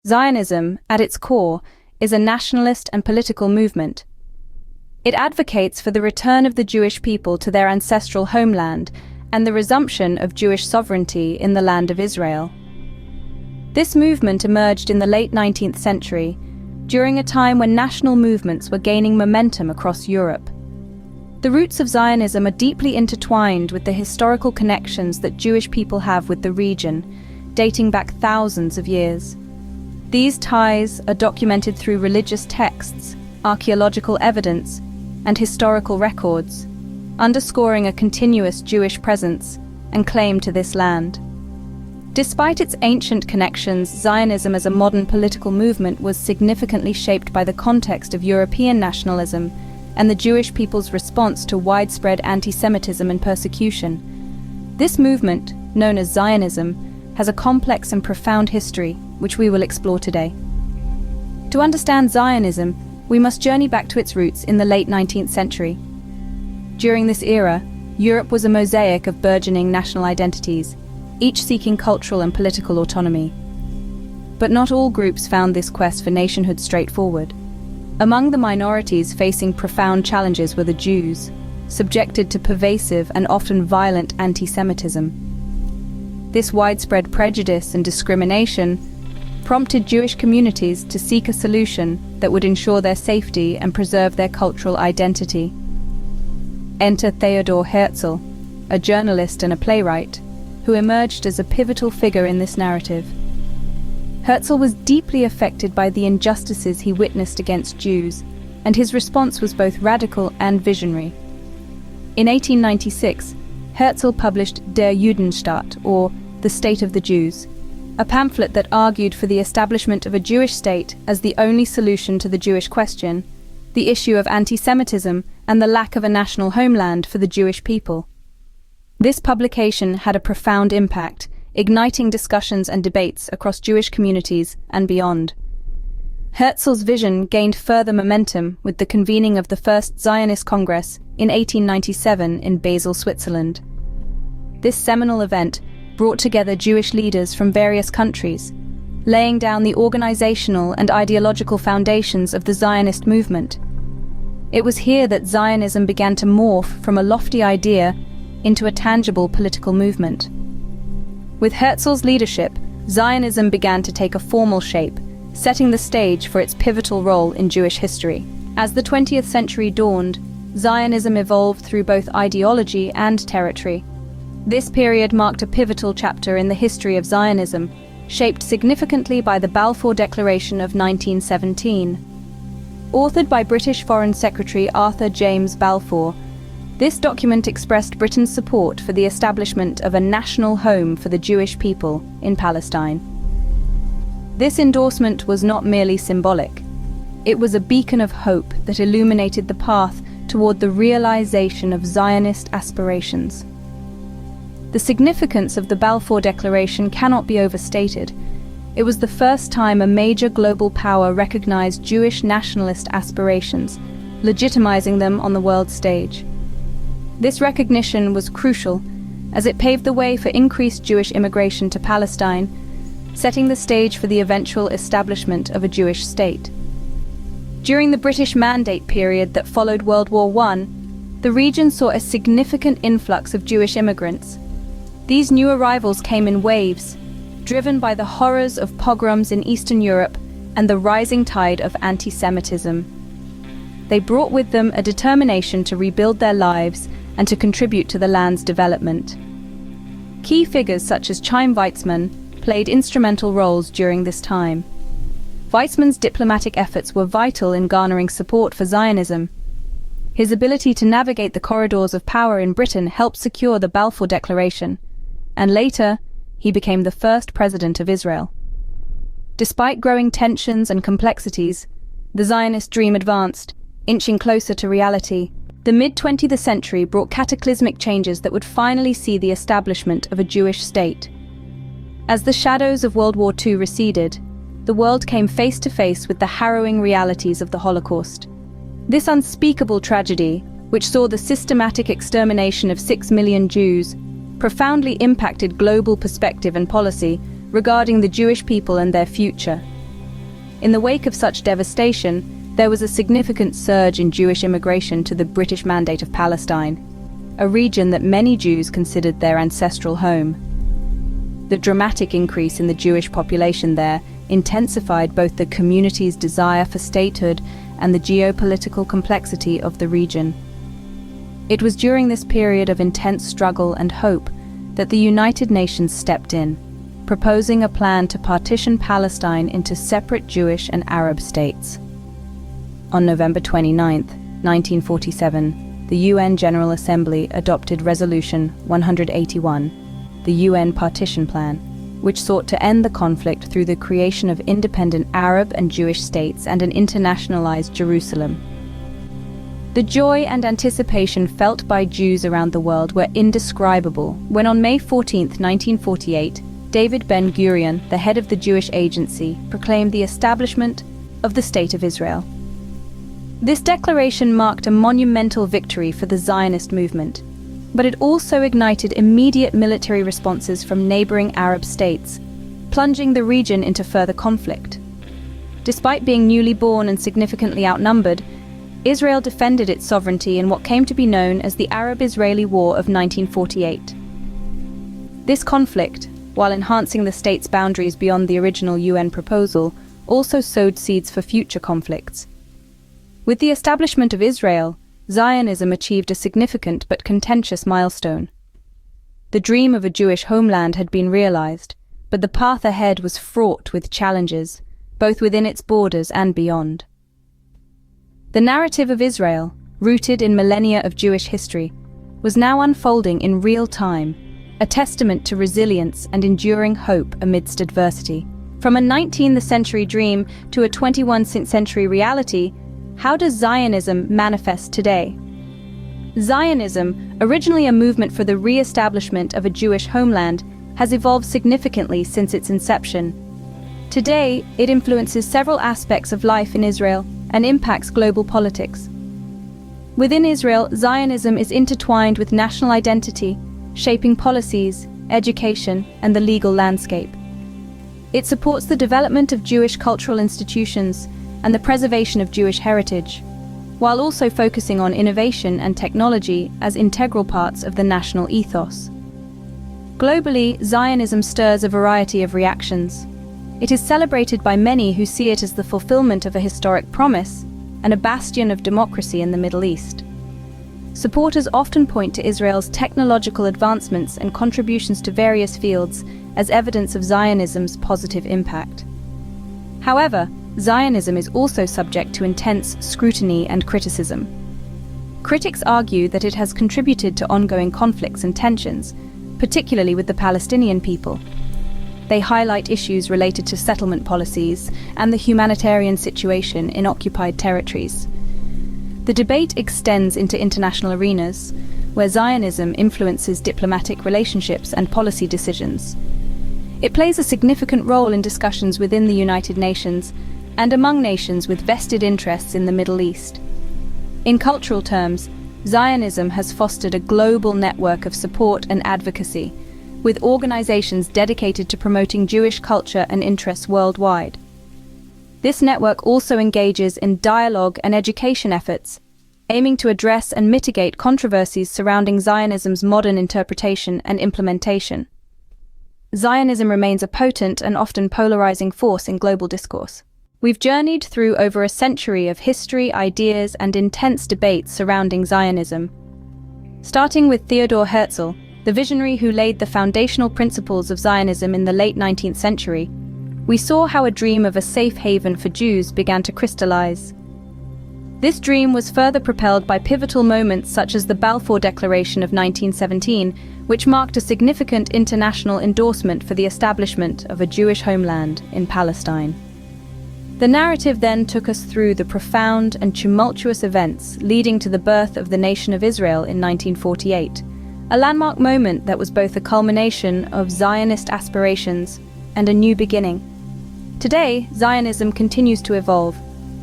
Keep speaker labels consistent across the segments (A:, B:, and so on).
A: Zionism, at its core, is a nationalist and political movement. It advocates for the return of the Jewish people to their ancestral homeland and the resumption of Jewish sovereignty in the land of Israel. This movement emerged in the late 19th century, during a time when national movements were gaining momentum across Europe. The roots of Zionism are deeply intertwined with the historical connections that Jewish people have with the region, dating back thousands of years. These ties are documented through religious texts, archaeological evidence, and historical records, underscoring a continuous Jewish presence and claim to this land. Despite its ancient connections, Zionism as a modern political movement was significantly shaped by the context of European nationalism and the Jewish people's response to widespread anti-Semitism and persecution. This movement, known as Zionism, has a complex and profound history, which we will explore today. To understand Zionism, we must journey back to its roots in the late 19th century. During this era, Europe was a mosaic of burgeoning national identities, each seeking cultural and political autonomy. But not all groups found this quest for nationhood straightforward. Among the minorities facing profound challenges were the Jews, subjected to pervasive and often violent anti-Semitism. This widespread prejudice and discrimination prompted Jewish communities to seek a solution that would ensure their safety and preserve their cultural identity. Enter Theodor Herzl, a journalist and a playwright, who emerged as a pivotal figure in this narrative. Herzl was deeply affected by the injustices he witnessed against Jews, and his response was both radical and visionary. In 1896, Herzl published Der Judenstaat, or The State of the Jews, a pamphlet that argued for the establishment of a Jewish state as the only solution to the Jewish question, the issue of anti-Semitism, and the lack of a national homeland for the Jewish people. This publication had a profound impact, igniting discussions and debates across Jewish communities and beyond. Herzl's vision gained further momentum with the convening of the First Zionist Congress in 1897 in Basel, Switzerland. This seminal event brought together Jewish leaders from various countries, laying down the organizational and ideological foundations of the Zionist movement. It was here that Zionism began to morph from a lofty idea into a tangible political movement. With Herzl's leadership, Zionism began to take a formal shape, setting the stage for its pivotal role in Jewish history. As the 20th century dawned, Zionism evolved through both ideology and territory. This period marked a pivotal chapter in the history of Zionism, shaped significantly by the Balfour Declaration of 1917. Authored by British Foreign Secretary Arthur James Balfour, this document expressed Britain's support for the establishment of a national home for the Jewish people in Palestine. This endorsement was not merely symbolic. It was a beacon of hope that illuminated the path toward the realization of Zionist aspirations. The significance of the Balfour Declaration cannot be overstated. It was the first time a major global power recognized Jewish nationalist aspirations, legitimizing them on the world stage. This recognition was crucial, as it paved the way for increased Jewish immigration to Palestine, setting the stage for the eventual establishment of a Jewish state. During the British Mandate period that followed World War I, the region saw a significant influx of Jewish immigrants. These new arrivals came in waves, driven by the horrors of pogroms in Eastern Europe and the rising tide of anti-Semitism. They brought with them a determination to rebuild their lives and to contribute to the land's development. Key figures such as Chaim Weizmann played instrumental roles during this time. Weizmann's diplomatic efforts were vital in garnering support for Zionism. His ability to navigate the corridors of power in Britain helped secure the Balfour Declaration, and later, he became the first president of Israel. Despite growing tensions and complexities, the Zionist dream advanced, inching closer to reality. The mid-20th century brought cataclysmic changes that would finally see the establishment of a Jewish state. As the shadows of World War II receded, the world came face to face with the harrowing realities of the Holocaust. This unspeakable tragedy, which saw the systematic extermination of 6 million Jews, profoundly impacted global perspective and policy regarding the Jewish people and their future. In the wake of such devastation, there was a significant surge in Jewish immigration to the British Mandate of Palestine, a region that many Jews considered their ancestral home. The dramatic increase in the Jewish population there intensified both the community's desire for statehood and the geopolitical complexity of the region. It was during this period of intense struggle and hope that the United Nations stepped in, proposing a plan to partition Palestine into separate Jewish and Arab states. On November 29, 1947, the UN General Assembly adopted Resolution 181, the UN Partition Plan, which sought to end the conflict through the creation of independent Arab and Jewish states and an internationalized Jerusalem. The joy and anticipation felt by Jews around the world were indescribable when on May 14, 1948, David Ben-Gurion, the head of the Jewish Agency, proclaimed the establishment of the State of Israel. This declaration marked a monumental victory for the Zionist movement, but it also ignited immediate military responses from neighboring Arab states, plunging the region into further conflict. Despite being newly born and significantly outnumbered, Israel defended its sovereignty in what came to be known as the Arab-Israeli War of 1948. This conflict, while enhancing the state's boundaries beyond the original UN proposal, also sowed seeds for future conflicts. With the establishment of Israel, Zionism achieved a significant but contentious milestone. The dream of a Jewish homeland had been realized, but the path ahead was fraught with challenges, both within its borders and beyond. The narrative of Israel, rooted in millennia of Jewish history, was now unfolding in real time, a testament to resilience and enduring hope amidst adversity. From a 19th century dream to a 21st century reality, how does Zionism manifest today? Zionism, originally a movement for the re-establishment of a Jewish homeland, has evolved significantly since its inception. Today, it influences several aspects of life in Israel and impacts global politics. Within Israel, Zionism is intertwined with national identity, shaping policies, education, and the legal landscape. It supports the development of Jewish cultural institutions and the preservation of Jewish heritage, while also focusing on innovation and technology as integral parts of the national ethos. Globally, Zionism stirs a variety of reactions. It is celebrated by many who see it as the fulfillment of a historic promise and a bastion of democracy in the Middle East. Supporters often point to Israel's technological advancements and contributions to various fields as evidence of Zionism's positive impact. However, Zionism is also subject to intense scrutiny and criticism. Critics argue that it has contributed to ongoing conflicts and tensions, particularly with the Palestinian people. They highlight issues related to settlement policies and the humanitarian situation in occupied territories. The debate extends into international arenas, where Zionism influences diplomatic relationships and policy decisions. It plays a significant role in discussions within the United Nations and among nations with vested interests in the Middle East. In cultural terms, Zionism has fostered a global network of support and advocacy, with organizations dedicated to promoting Jewish culture and interests worldwide. This network also engages in dialogue and education efforts, aiming to address and mitigate controversies surrounding Zionism's modern interpretation and implementation. Zionism remains a potent and often polarizing force in global discourse. We've journeyed through over a century of history, ideas, and intense debates surrounding Zionism. Starting with Theodor Herzl, the visionary who laid the foundational principles of Zionism in the late 19th century, we saw how a dream of a safe haven for Jews began to crystallize. This dream was further propelled by pivotal moments such as the Balfour Declaration of 1917, which marked a significant international endorsement for the establishment of a Jewish homeland in Palestine. The narrative then took us through the profound and tumultuous events leading to the birth of the Nation of Israel in 1948, a landmark moment that was both a culmination of Zionist aspirations and a new beginning. Today, Zionism continues to evolve,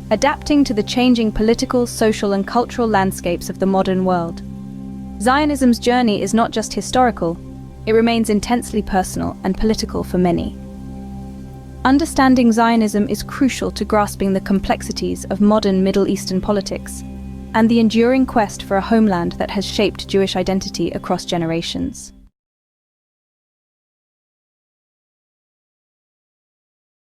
A: adapting to the changing political, social, and cultural landscapes of the modern world. Zionism's journey is not just historical, it remains intensely personal and political for many. Understanding Zionism is crucial to grasping the complexities of modern Middle Eastern politics and the enduring quest for a homeland that has shaped Jewish identity across generations.